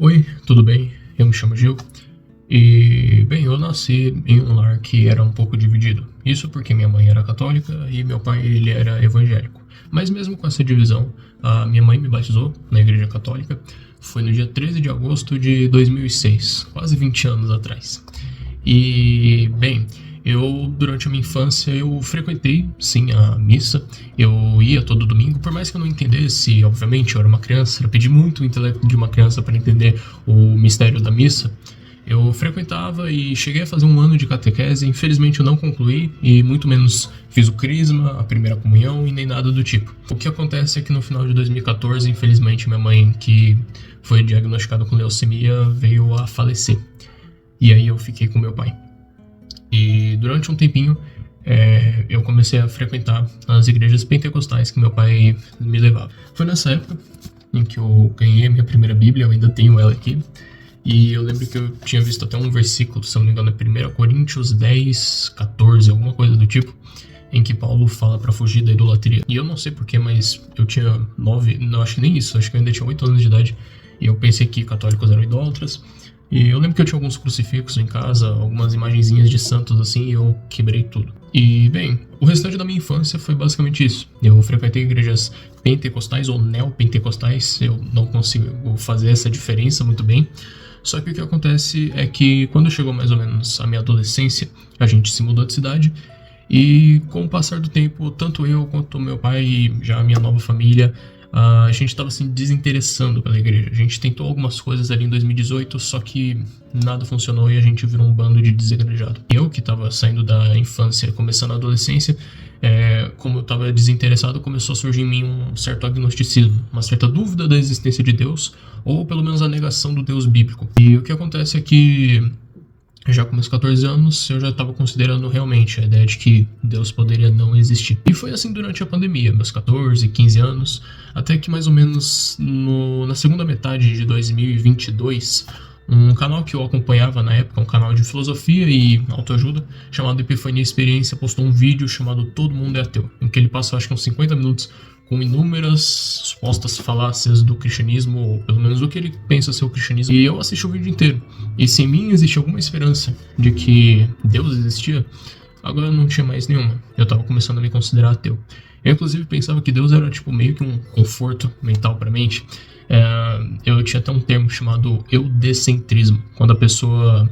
Oi, tudo bem? Eu me chamo Gil e, bem, eu nasci em um lar que era um pouco dividido. Isso porque minha mãe era católica e meu pai ele era evangélico. Mas mesmo com essa divisão, a minha mãe me batizou na igreja católica. Foi no dia 13 de agosto de 2006, quase 20 anos atrás. E, bem, durante a minha infância, eu frequentei, sim, a missa. Eu ia todo domingo, por mais que eu não entendesse, obviamente, eu era uma criança, eu pedi muito o intelecto de uma criança para entender o mistério da missa. Eu frequentava e cheguei a fazer um ano de catequese. Infelizmente eu não concluí e muito menos fiz o crisma, a primeira comunhão e nem nada do tipo. O que acontece é que no final de 2014, infelizmente, minha mãe, que foi diagnosticada com leucemia, veio a falecer. E aí eu fiquei com meu pai. E durante um tempinho eu comecei a frequentar as igrejas pentecostais que meu pai me levava. Foi nessa época em que eu ganhei a minha primeira Bíblia, eu ainda tenho ela aqui. E eu lembro que eu tinha visto até um versículo, se eu não me engano, é 1 Coríntios 10, 14, alguma coisa do tipo, em que Paulo fala pra fugir da idolatria. E eu não sei porquê, mas eu tinha 9, não, acho que nem isso, acho que eu ainda tinha 8 anos de idade, e eu pensei que católicos eram idólatras. E eu lembro que eu tinha alguns crucifixos em casa, algumas imagenzinhas de santos assim, e eu quebrei tudo. E, bem, o restante da minha infância foi basicamente isso. Eu frequentei igrejas pentecostais ou neopentecostais, eu não consigo fazer essa diferença muito bem. Só que o que acontece é que quando chegou mais ou menos a minha adolescência, a gente se mudou de cidade. E com o passar do tempo, tanto eu quanto meu pai e já a minha nova família, a gente estava se desinteressando pela igreja. A gente tentou algumas coisas ali em 2018, só que nada funcionou e a gente virou um bando de desigrejados. Eu, que estava saindo da infância e começando a adolescência, como eu estava desinteressado, começou a surgir em mim um certo agnosticismo, uma certa dúvida da existência de Deus, ou pelo menos a negação do Deus bíblico. E o que acontece é que já com meus 14 anos, eu já estava considerando realmente a ideia de que Deus poderia não existir. E foi assim durante a pandemia, meus 14, 15 anos, até que mais ou menos na segunda metade de 2022, um canal que eu acompanhava na época, um canal de filosofia e autoajuda, chamado Epifania Experiência, postou um vídeo chamado Todo Mundo é Ateu, em que ele passa, acho que uns 50 minutos com inúmeras supostas falácias do cristianismo, ou pelo menos do que ele pensa ser o cristianismo. E eu assisti o vídeo inteiro. E se em mim existia alguma esperança de que Deus existia, agora não tinha mais nenhuma. Eu tava começando a me considerar ateu. Eu inclusive pensava que Deus era tipo meio que um conforto mental pra mente. Eu tinha até um termo chamado eudecentrismo, quando a pessoa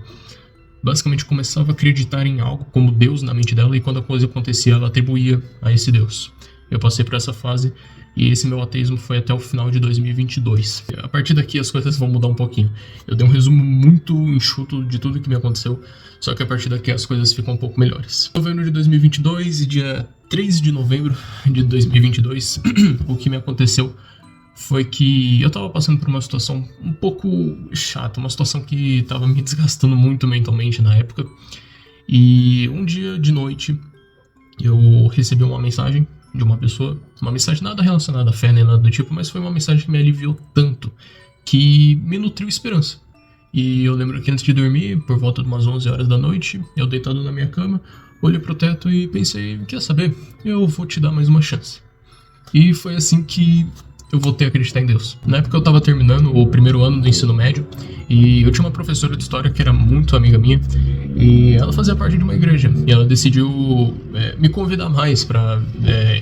basicamente começava a acreditar em algo como Deus na mente dela, e quando a coisa acontecia ela atribuía a esse Deus. Eu passei por essa fase e esse meu ateísmo foi até o final de 2022. A partir daqui as coisas vão mudar um pouquinho. Eu dei um resumo muito enxuto de tudo que me aconteceu, só que a partir daqui as coisas ficam um pouco melhores. Novembro de 2022 e dia 3 de novembro de 2022, o que me aconteceu foi que eu tava passando por uma situação um pouco chata, uma situação que tava me desgastando muito mentalmente na época. E um dia de noite eu recebi uma mensagem de uma pessoa, uma mensagem nada relacionada à fé nem nada do tipo, mas foi uma mensagem que me aliviou tanto, que me nutriu esperança. E eu lembro que antes de dormir, por volta de umas 11 horas da noite, eu deitado na minha cama, olhei pro teto e pensei, quer saber? Eu vou te dar mais uma chance. E foi assim que eu voltei a acreditar em Deus. Na época eu tava terminando o primeiro ano do ensino médio e eu tinha uma professora de história que era muito amiga minha e ela fazia parte de uma igreja e ela decidiu me convidar mais pra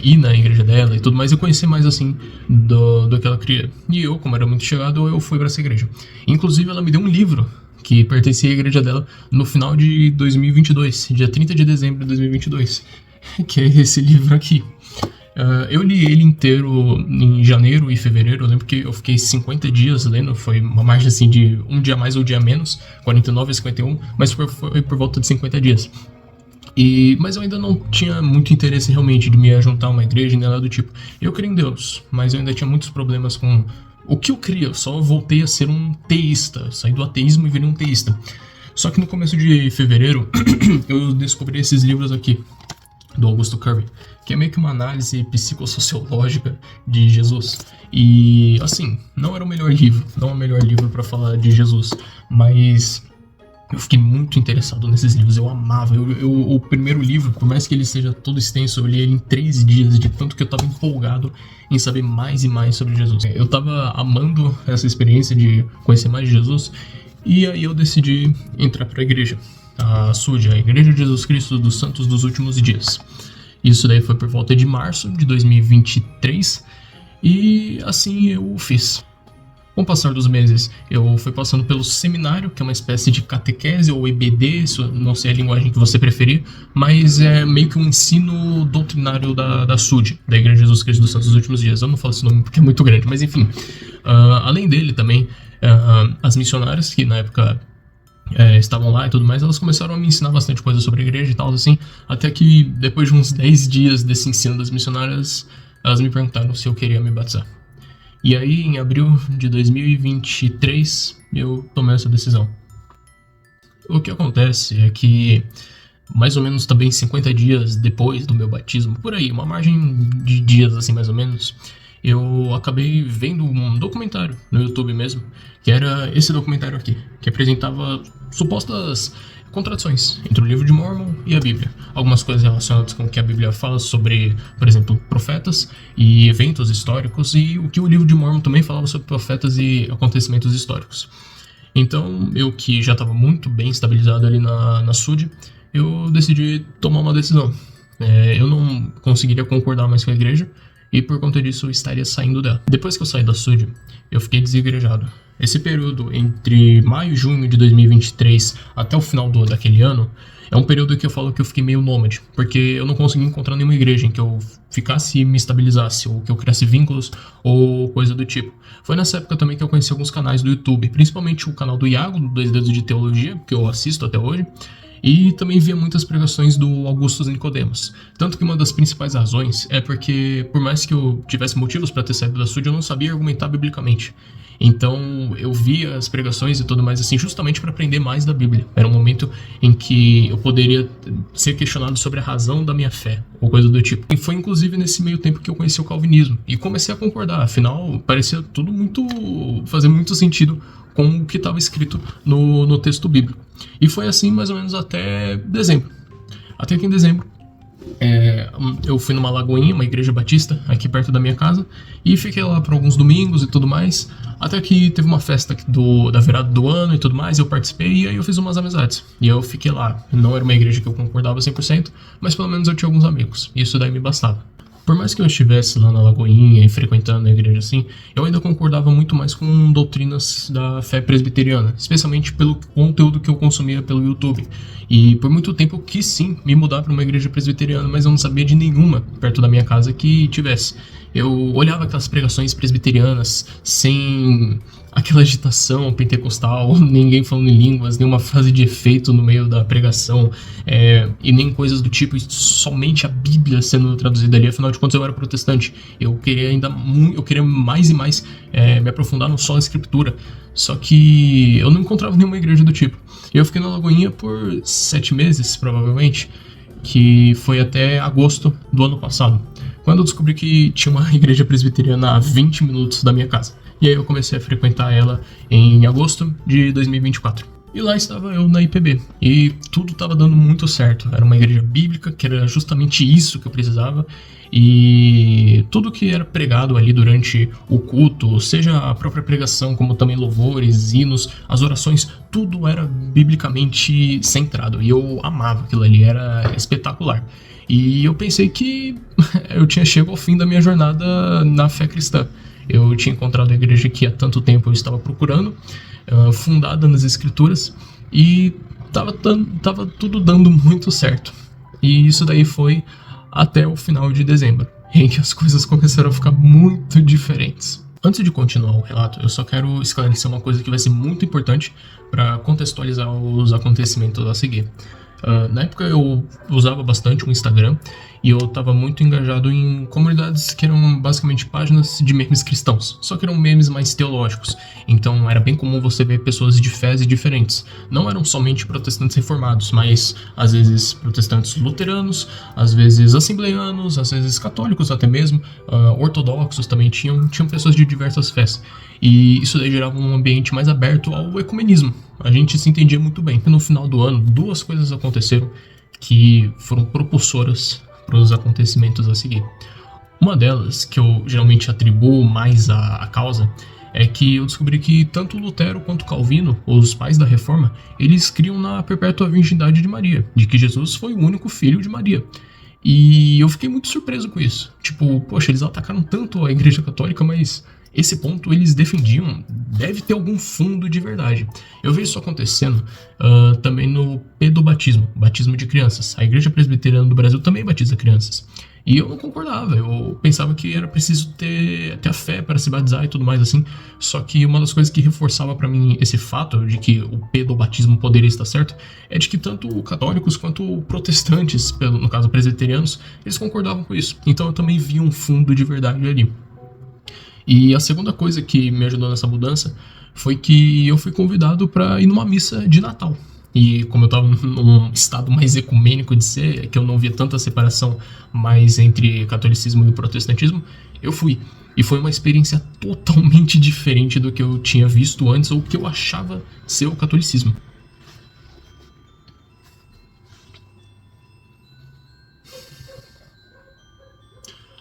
ir na igreja dela e tudo mais e conhecer mais assim do que ela queria. E eu, como era muito chegado, eu fui pra essa igreja. Inclusive ela me deu um livro que pertencia à igreja dela no final de 2022, dia 30 de dezembro de 2022, que é esse livro aqui. Eu li ele inteiro em janeiro e fevereiro. Eu lembro que eu fiquei 50 dias lendo. Foi uma margem assim de um dia a mais ou um dia a menos, 49 a 51, mas foi por volta de 50 dias. Mas eu ainda não tinha muito interesse realmente de me juntar a uma igreja nem nada do tipo. Eu creio em Deus, mas eu ainda tinha muitos problemas com o que eu cria. Eu só voltei a ser um teísta, saí do ateísmo e virei um teísta. Só que no começo de fevereiro eu descobri esses livros aqui do Augusto Curry, que é meio que uma análise psicossociológica de Jesus. E, assim, não era o melhor livro, não é o melhor livro para falar de Jesus, mas Eu fiquei muito interessado nesses livros, eu amava. O primeiro livro, por mais que ele seja todo extenso, eu li ele em 3 dias, de tanto que eu tava empolgado em saber mais e mais sobre Jesus. Eu tava amando essa experiência de conhecer mais de Jesus, e aí eu decidi entrar pra igreja, a SUD, a Igreja de Jesus Cristo dos Santos dos Últimos Dias. Isso daí foi por volta de março de 2023, e assim eu fiz. Com o passar dos meses, eu fui passando pelo seminário, que é uma espécie de catequese ou EBD, não sei a linguagem que você preferir, mas é meio que um ensino doutrinário da SUD, da Igreja de Jesus Cristo dos Santos dos Últimos Dias. Eu não falo esse nome porque é muito grande, mas enfim. Além dele também, as missionárias, que na época estavam lá e tudo mais, elas começaram a me ensinar bastante coisa sobre a igreja e tal, assim, até que depois de uns 10 dias desse ensino das missionárias, elas me perguntaram se eu queria me batizar. E aí, em abril de 2023, eu tomei essa decisão. O que acontece é que, mais ou menos também 50 dias depois do meu batismo, por aí, uma margem de dias assim mais ou menos, eu acabei vendo um documentário no YouTube mesmo, que era esse documentário aqui, que apresentava supostas contradições entre o livro de Mórmon e a Bíblia. Algumas coisas relacionadas com o que a Bíblia fala sobre, por exemplo, profetas e eventos históricos, e o que o livro de Mórmon também falava sobre profetas e acontecimentos históricos. Então, eu que já estava muito bem estabilizado ali na SUD, eu decidi tomar uma decisão. Eu não conseguiria concordar mais com a igreja, e por conta disso eu estaria saindo dela. Depois que eu saí da SUD, eu fiquei desigrejado. Esse período entre maio e junho de 2023 até o final daquele ano é um período que eu falo que eu fiquei meio nômade, porque eu não consegui encontrar nenhuma igreja em que eu ficasse e me estabilizasse, ou que eu criasse vínculos, ou coisa do tipo. Foi nessa época também que eu conheci alguns canais do YouTube, principalmente o canal do Iago, do Dois Dedos de Teologia, que eu assisto até hoje, e também via muitas pregações do Augustus Nicodemus. Tanto que uma das principais razões é porque, por mais que eu tivesse motivos para ter saído da SUD, eu não sabia argumentar biblicamente. Então eu via as pregações e tudo mais assim justamente para aprender mais da Bíblia. Era um momento em que eu poderia ser questionado sobre a razão da minha fé, ou coisa do tipo. E foi inclusive nesse meio tempo que eu conheci o calvinismo e comecei a concordar. Afinal, parecia tudo fazer muito sentido com o que estava escrito no texto bíblico. E foi assim mais ou menos até dezembro. Até que em dezembro eu fui numa lagoinha, uma igreja batista aqui perto da minha casa, e fiquei lá por alguns domingos e tudo mais, até que teve uma festa da virada do ano e tudo mais, eu participei e aí eu fiz umas amizades. E eu fiquei lá. Não era uma igreja que eu concordava 100%, mas pelo menos eu tinha alguns amigos, e isso daí me bastava. Por mais que eu estivesse lá na Lagoinha e frequentando a igreja assim, eu ainda concordava muito mais com doutrinas da fé presbiteriana, especialmente pelo conteúdo que eu consumia pelo YouTube. E por muito tempo eu quis sim me mudar para uma igreja presbiteriana, mas eu não sabia de nenhuma perto da minha casa que tivesse. Eu olhava aquelas pregações presbiterianas sem aquela agitação pentecostal, ninguém falando em línguas, nenhuma frase de efeito no meio da pregação, e nem coisas do tipo, somente a Bíblia sendo traduzida ali. Afinal de contas eu era protestante, eu queria mais e mais me aprofundar no solo escritura, só que eu não encontrava nenhuma igreja do tipo. Eu fiquei na Lagoinha por 7 meses, provavelmente, que foi até agosto do ano passado, quando eu descobri que tinha uma igreja presbiteriana a 20 minutos da minha casa. E aí eu comecei a frequentar ela em agosto de 2024. E lá estava eu na IPB. E tudo estava dando muito certo. Era uma igreja bíblica, que era justamente isso que eu precisava. E tudo que era pregado ali durante o culto, seja a própria pregação, como também louvores, hinos, as orações, tudo era biblicamente centrado. E eu amava aquilo ali, era espetacular. E eu pensei que eu tinha chegado ao fim da minha jornada na fé cristã. Eu tinha encontrado a igreja que há tanto tempo eu estava procurando, fundada nas escrituras, e tava tudo dando muito certo. E isso daí foi até o final de dezembro, em que as coisas começaram a ficar muito diferentes. Antes de continuar o relato, eu só quero esclarecer uma coisa que vai ser muito importante para contextualizar os acontecimentos a seguir. Na época eu usava bastante o Instagram, e eu tava muito engajado em comunidades que eram basicamente páginas de memes cristãos, só que eram memes mais teológicos, então era bem comum você ver pessoas de fés diferentes. Não eram somente protestantes reformados, mas às vezes protestantes luteranos, às vezes assembleianos, às vezes católicos até mesmo, ortodoxos também tinham pessoas de diversas fés. E isso daí gerava um ambiente mais aberto ao ecumenismo. A gente se entendia muito bem. E no final do ano, duas coisas aconteceram que foram propulsoras para os acontecimentos a seguir. Uma delas, que eu geralmente atribuo mais à causa, é que eu descobri que tanto Lutero quanto Calvino, os pais da Reforma, eles criam na perpétua virgindade de Maria, de que Jesus foi o único filho de Maria. E eu fiquei muito surpreso com isso. Tipo, poxa, eles atacaram tanto a Igreja Católica, mas esse ponto eles defendiam, deve ter algum fundo de verdade. Eu vejo isso acontecendo também no pedobatismo, batismo de crianças. A Igreja Presbiteriana do Brasil também batiza crianças. E eu não concordava, eu pensava que era preciso ter a fé para se batizar e tudo mais assim. Só que uma das coisas que reforçava para mim esse fato de que o pedobatismo poderia estar certo é de que tanto católicos quanto protestantes, no caso presbiterianos, eles concordavam com isso. Então eu também vi um fundo de verdade ali. E a segunda coisa que me ajudou nessa mudança foi que eu fui convidado para ir numa missa de Natal. E como eu estava num estado mais ecumênico de ser, que eu não via tanta separação mais entre catolicismo e protestantismo, eu fui. E foi uma experiência totalmente diferente do que eu tinha visto antes ou que eu achava ser o catolicismo.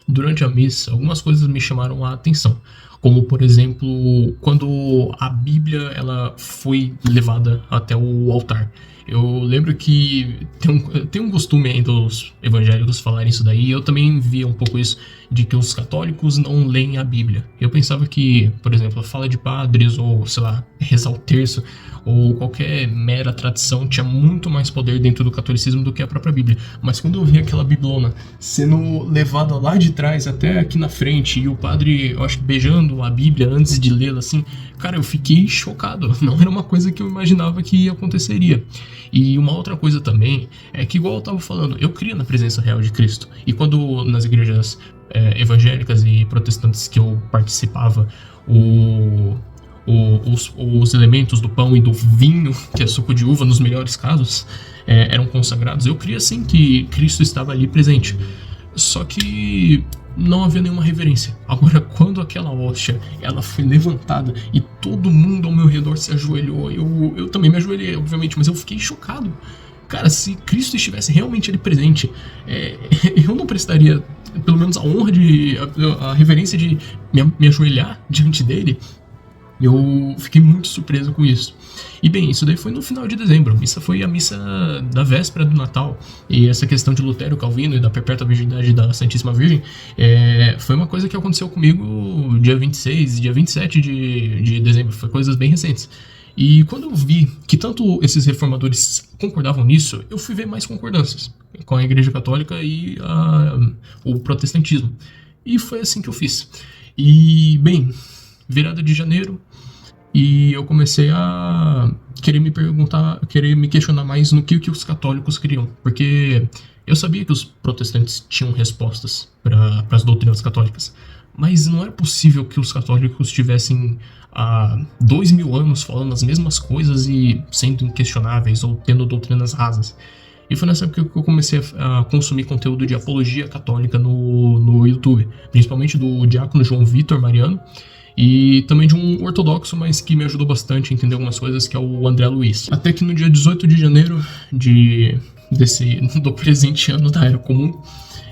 Durante a missa, algumas coisas me chamaram a atenção, como por exemplo, quando a Bíblia ela foi levada até o altar. Eu lembro que tem um costume aí dos evangélicos falarem isso daí, e eu também via um pouco isso, de que os católicos não leem a Bíblia. Eu pensava que, por exemplo, a fala de padres, ou sei lá, rezar o terço, ou qualquer mera tradição tinha muito mais poder dentro do catolicismo do que a própria Bíblia. Mas quando eu vi aquela biblona sendo levada lá de trás até aqui na frente, e o padre, eu acho que beijando a Bíblia antes de lê-la assim, cara, eu fiquei chocado. Não era uma coisa que eu imaginava que aconteceria. E uma outra coisa também é que, igual eu estava falando, eu crio na presença real de Cristo. E quando nas igrejas evangélicas e protestantes que eu participava, os elementos do pão e do vinho, que é suco de uva nos melhores casos, eram consagrados, eu cria sim que Cristo estava ali presente. Só que não havia nenhuma reverência. Agora, quando aquela hóstia ela foi levantada e todo mundo ao meu redor se ajoelhou, eu também me ajoelhei, obviamente, mas eu fiquei chocado. Cara, se Cristo estivesse realmente ali presente, eu não prestaria, pelo menos, a reverência de me ajoelhar diante dele. Eu fiquei muito surpreso com isso. E bem, isso daí foi no final de dezembro. Isso foi a missa da véspera do Natal. E essa questão de Lutero, Calvino e da perpétua virgindade da Santíssima Virgem foi uma coisa que aconteceu comigo dia 26 e dia 27 de dezembro. Foi coisas bem recentes. E quando eu vi que tanto esses reformadores concordavam nisso, eu fui ver mais concordâncias com a Igreja Católica e o protestantismo. E foi assim que eu fiz. E, bem, virada de janeiro, e eu comecei a querer me questionar mais no que os católicos queriam, porque eu sabia que os protestantes tinham respostas para as doutrinas católicas, mas não era possível que os católicos tivessem há 2000 anos falando as mesmas coisas e sendo inquestionáveis ou tendo doutrinas rasas. E foi nessa época que eu comecei a consumir conteúdo de apologia católica no YouTube, principalmente do diácono João Vitor Mariano, e também de um ortodoxo, mas que me ajudou bastante a entender algumas coisas, que é o André Luiz. Até que no dia 18 de janeiro do presente ano da Era Comum,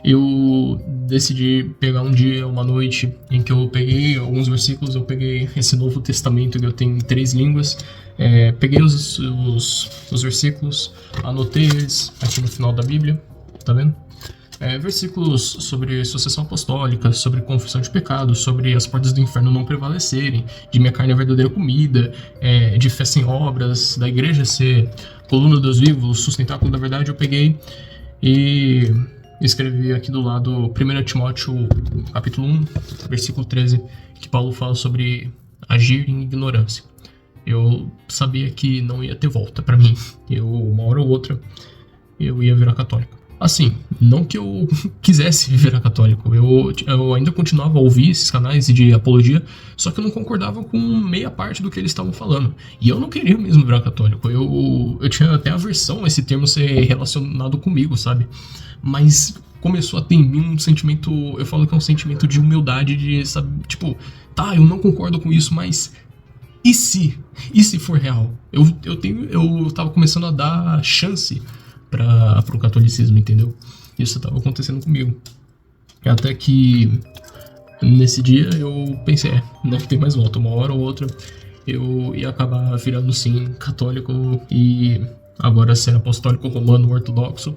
eu decidi pegar um dia, uma noite, em que eu peguei alguns versículos, eu peguei esse Novo Testamento que eu tenho em 3 línguas, peguei os versículos, anotei eles aqui no final da Bíblia, tá vendo? Versículos sobre sucessão apostólica, sobre confissão de pecados, sobre as portas do inferno não prevalecerem, de minha carne a verdadeira comida, de fé sem obras, da igreja ser coluna dos vivos, sustentáculo da verdade. Eu peguei e escrevi aqui do lado 1 Timóteo capítulo 1, versículo 13, que Paulo fala sobre agir em ignorância. Eu sabia que não ia ter volta pra mim. Uma hora ou outra, eu ia virar católico. Assim, não que eu quisesse virar católico, eu ainda continuava a ouvir esses canais de apologia, só que eu não concordava com meia parte do que eles estavam falando. E eu não queria mesmo virar católico, eu tinha até aversão a esse termo ser relacionado comigo, sabe? Mas começou a ter em mim um sentimento, eu falo que é um sentimento de humildade, de, sabe, tipo, tá, eu não concordo com isso, mas e se? E se for real? Eu tava começando a dar chance pro catolicismo, entendeu? Isso tava acontecendo comigo. Até que nesse dia eu pensei, não tem mais volta, uma hora ou outra eu ia acabar virando sim católico e agora ser apostólico romano ortodoxo.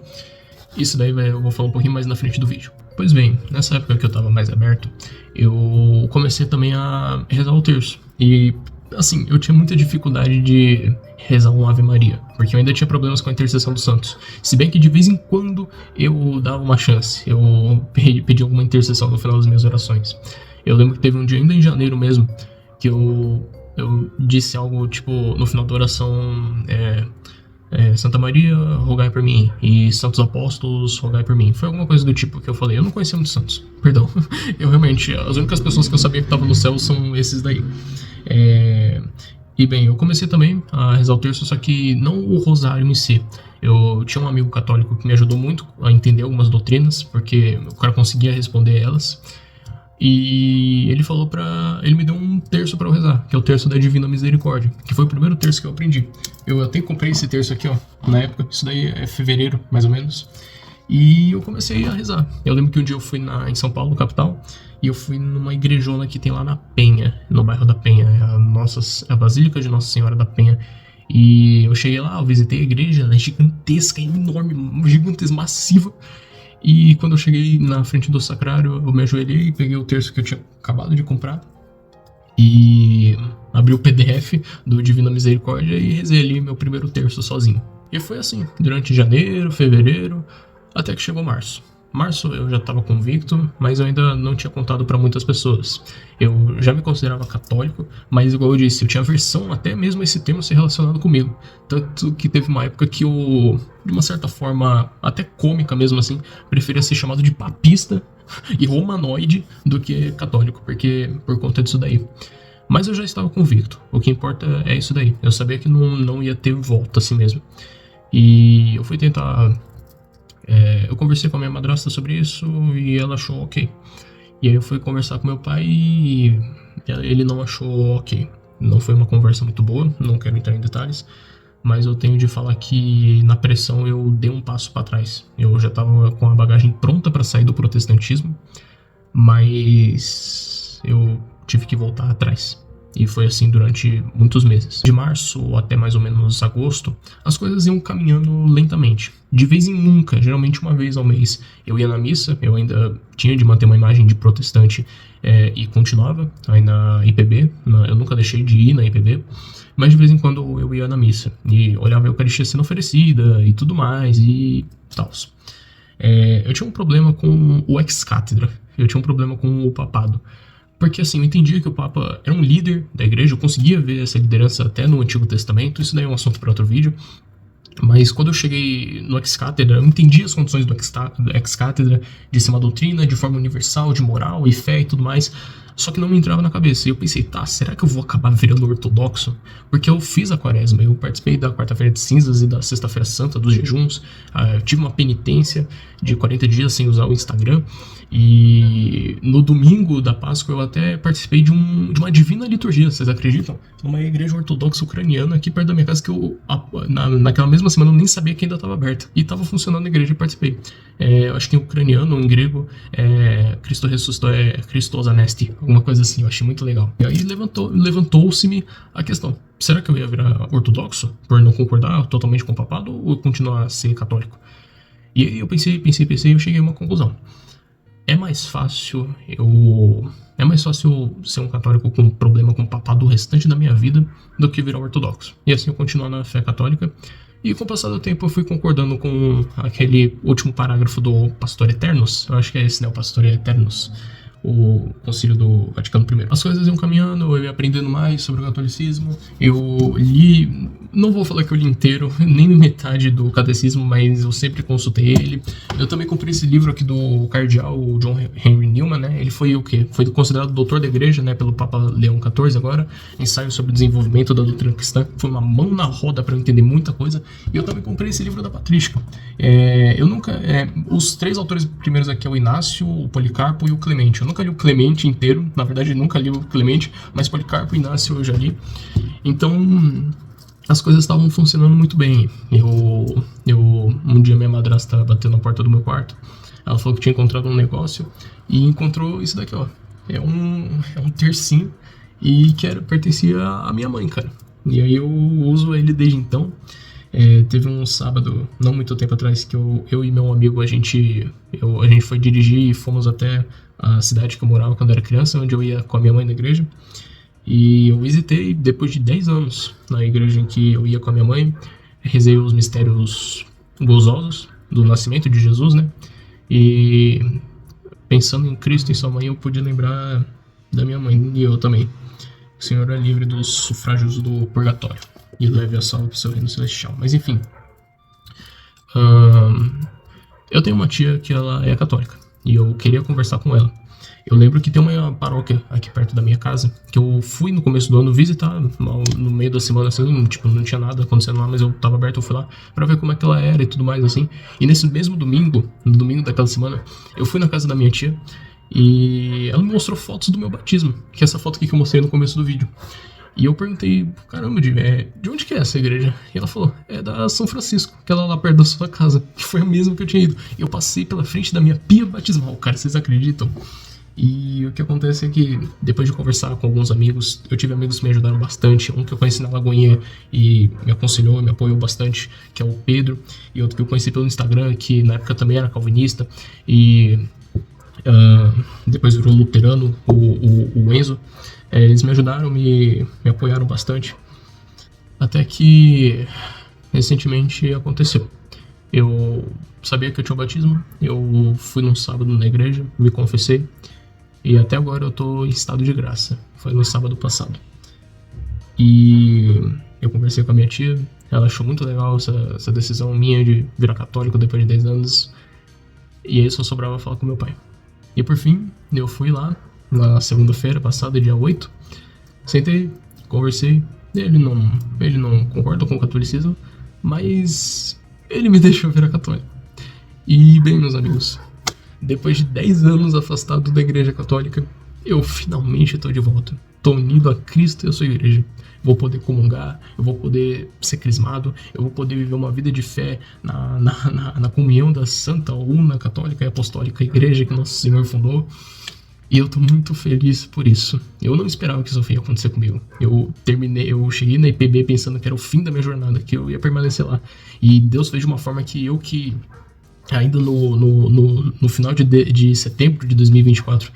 Isso daí eu vou falar um pouquinho mais na frente do vídeo. Pois bem, nessa época que eu tava mais aberto, eu comecei também a rezar o terço. E assim, eu tinha muita dificuldade de rezar um Ave Maria, porque eu ainda tinha problemas com a intercessão dos santos. Se bem que de vez em quando eu dava uma chance, eu pedi alguma intercessão no final das minhas orações. Eu lembro que teve um dia, ainda em janeiro mesmo, que eu disse algo tipo, no final da oração, Santa Maria, rogai por mim, e Santos Apóstolos, rogai por mim. Foi alguma coisa do tipo que eu falei. Eu não conhecia muitos santos, perdão. Eu realmente, as únicas pessoas que eu sabia que estavam no céu são esses daí. E bem, eu comecei também a rezar o terço, só que não o rosário em si. Eu tinha um amigo católico que me ajudou muito a entender algumas doutrinas, porque o cara conseguia responder elas. E ele falou ele me deu um terço pra eu rezar, que é o terço da Divina Misericórdia, que foi o primeiro terço que eu aprendi. Eu até comprei esse terço aqui, ó, na época, isso daí é fevereiro, mais ou menos. E eu comecei a rezar. Eu lembro que um dia eu fui em São Paulo, capital, e eu fui numa igrejona que tem lá na Penha, no bairro da Penha, a Basílica de Nossa Senhora da Penha. E eu cheguei lá, eu visitei a igreja, ela é gigantesca, enorme, gigantesca, massiva. E quando eu cheguei na frente do sacrário, eu me ajoelhei, peguei o terço que eu tinha acabado de comprar e abri o PDF do Divina Misericórdia e rezei ali meu primeiro terço sozinho. E foi assim, durante janeiro, fevereiro, até que chegou março. Março eu já estava convicto, mas eu ainda não tinha contado para muitas pessoas. Eu já me considerava católico, mas igual eu disse, eu tinha aversão até mesmo a esse termo ser relacionado comigo. Tanto que teve uma época que eu, de uma certa forma, até cômica mesmo assim, preferia ser chamado de papista e romanoide do que católico, porque por conta disso daí. Mas eu já estava convicto, o que importa é isso daí. Eu sabia que não ia ter volta assim mesmo. E eu fui tentar... eu conversei com a minha madrasta sobre isso e ela achou ok. E aí eu fui conversar com meu pai e ele não achou ok. Não foi uma conversa muito boa, não quero entrar em detalhes, mas eu tenho de falar que na pressão eu dei um passo para trás. Eu já estava com a bagagem pronta para sair do protestantismo, mas eu tive que voltar atrás. E foi assim durante muitos meses. De março até mais ou menos agosto, as coisas iam caminhando lentamente. De vez em nunca, geralmente uma vez ao mês, eu ia na missa. Eu ainda tinha de manter uma imagem de protestante e continuava aí na IPB. Eu nunca deixei de ir na IPB. Mas de vez em quando eu ia na missa e olhava a Eucaristia sendo oferecida e tudo mais e tal. Eu tinha um problema com o ex-cátedra. Eu tinha um problema com o papado. Porque assim, eu entendia que o Papa era um líder da igreja, eu conseguia ver essa liderança até no Antigo Testamento, isso daí é um assunto para outro vídeo. Mas quando eu cheguei no ex-cátedra, eu entendi as condições do ex-cátedra de ser uma doutrina de forma universal, de moral e fé e tudo mais. Só que não me entrava na cabeça. E eu pensei, tá, será que eu vou acabar virando ortodoxo? Porque eu fiz a quaresma, eu participei da quarta-feira de cinzas e da sexta-feira santa, dos jejuns. Eu tive uma penitência de 40 dias sem usar o Instagram. E no domingo da Páscoa eu até participei de uma divina liturgia, vocês acreditam? Numa igreja ortodoxa ucraniana aqui perto da minha casa que eu, naquela mesma semana, eu nem sabia que ainda estava aberta. E estava funcionando na igreja e participei. Eu acho que em ucraniano, em grego, Cristo ressuscitou, Christos Anesti, alguma coisa assim, eu achei muito legal. E aí levantou-se-me a questão, será que eu ia virar ortodoxo por não concordar totalmente com o papado ou continuar a ser católico? E aí eu pensei e eu cheguei a uma conclusão. É mais fácil ser um católico com problema com o papado o restante da minha vida do que virar ortodoxo. E assim eu continuar na fé católica. E com o passar do tempo eu fui concordando com aquele último parágrafo do Pastor Eternus. Eu acho que é esse, né? O Pastor Eternus. O concílio do Vaticano I. As coisas iam caminhando, eu ia aprendendo mais sobre o catolicismo. Eu li não vou falar que eu li inteiro, nem metade do catecismo, mas eu sempre consultei ele. Eu também comprei esse livro aqui do cardeal John Henry Newman, né? Ele foi o quê? Foi considerado doutor da igreja, né? Pelo Papa Leão XIV agora. Ensaio sobre o desenvolvimento da doutrina cristã. Foi uma mão na roda para eu entender muita coisa. E eu também comprei esse livro da Patrística. Eu nunca... os 3 autores primeiros aqui é o Inácio, o Policarpo e o Clemente. Eu nunca li o Clemente inteiro. Na verdade, nunca li o Clemente, mas Policarpo e Inácio eu já li. Então... as coisas estavam funcionando muito bem. Um dia minha madrasta bateu na porta do meu quarto. Ela falou que tinha encontrado um negócio e encontrou isso daqui, ó. É um tercinho e que pertencia à minha mãe, cara. E aí eu uso ele desde então. Teve um sábado, não muito tempo atrás, que eu e meu amigo, a gente foi dirigir e fomos até a cidade que eu morava quando era criança, onde eu ia com a minha mãe na igreja. E eu visitei depois de 10 anos na igreja em que eu ia com a minha mãe. Rezei os mistérios gozosos do nascimento de Jesus, né? E pensando em Cristo e sua mãe, eu pude lembrar da minha mãe e eu também. O Senhor é livre dos sufrágios do purgatório e leve a salva para o seu reino celestial. Mas enfim, eu tenho uma tia que ela é católica e eu queria conversar com ela. Eu lembro que tem uma paróquia aqui perto da minha casa, que eu fui no começo do ano visitar, no meio da semana, assim, tipo, não tinha nada acontecendo lá, mas eu tava aberto, eu fui lá pra ver como é que ela era e tudo mais, assim. E nesse mesmo domingo, no domingo daquela semana, eu fui na casa da minha tia e ela me mostrou fotos do meu batismo, que é essa foto aqui que eu mostrei no começo do vídeo. E eu perguntei, caramba, de onde que é essa igreja? E ela falou, é da São Francisco, aquela lá perto da sua casa, que foi a mesma que eu tinha ido. E eu passei pela frente da minha pia batismal, cara, vocês acreditam? E o que acontece é que, depois de conversar com alguns amigos, eu tive amigos que me ajudaram bastante. Um que eu conheci na Lagoinha e me aconselhou, me apoiou bastante, que é o Pedro. E outro que eu conheci pelo Instagram, que na época também era calvinista. E depois virou luterano, o Enzo. Eles me ajudaram, me apoiaram bastante. Até que, recentemente, aconteceu. Eu sabia que eu tinha um batismo, eu fui num sábado na igreja, me confessei. E até agora eu tô em estado de graça. Foi no sábado passado. E eu conversei com a minha tia. Ela achou muito legal essa decisão minha de virar católico depois de 10 anos. E aí só sobrava falar com meu pai. E por fim, eu fui lá, na segunda-feira passada, dia 8. Sentei, conversei. Ele não concorda com o catolicismo, mas ele me deixou virar católico. E bem, meus amigos, depois de 10 anos afastado da igreja católica, eu finalmente estou de volta. Estou unido a Cristo e a sua igreja. Vou poder comungar, eu vou poder ser crismado, eu vou poder viver uma vida de fé na comunhão da Santa Una Católica e Apostólica Igreja que Nosso Senhor fundou. E eu estou muito feliz por isso. Eu não esperava que isso ia acontecer comigo. Eu cheguei na IPB pensando que era o fim da minha jornada, que eu ia permanecer lá. E Deus fez de uma forma que ainda no final de setembro de 2024,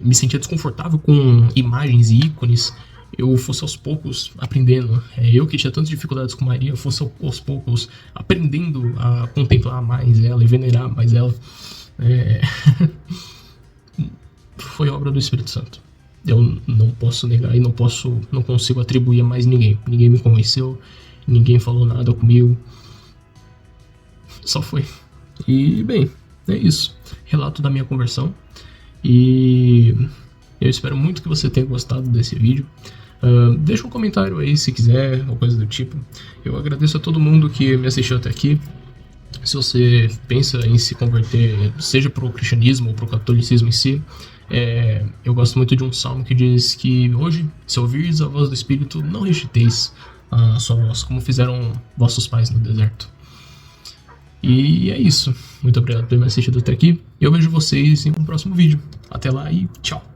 me sentia desconfortável com imagens e ícones. Eu fosse aos poucos aprendendo. Eu que tinha tantas dificuldades com Maria, fosse aos poucos aprendendo a contemplar mais ela e venerar mais ela. Foi obra do Espírito Santo. Eu não posso negar e não consigo atribuir a mais ninguém. Ninguém me convenceu, ninguém falou nada comigo. Só foi. E, bem, é isso. Relato da minha conversão. E eu espero muito que você tenha gostado desse vídeo. Deixa um comentário aí se quiser, ou coisa do tipo. Eu agradeço a todo mundo que me assistiu até aqui. Se você pensa em se converter, seja para o cristianismo ou para o catolicismo em si, eu gosto muito de um salmo que diz que hoje, se ouvires a voz do Espírito, não rejeiteis a sua voz, como fizeram vossos pais no deserto. E é isso. Muito obrigado por ter me assistido até aqui. Eu vejo vocês em um próximo vídeo. Até lá e tchau.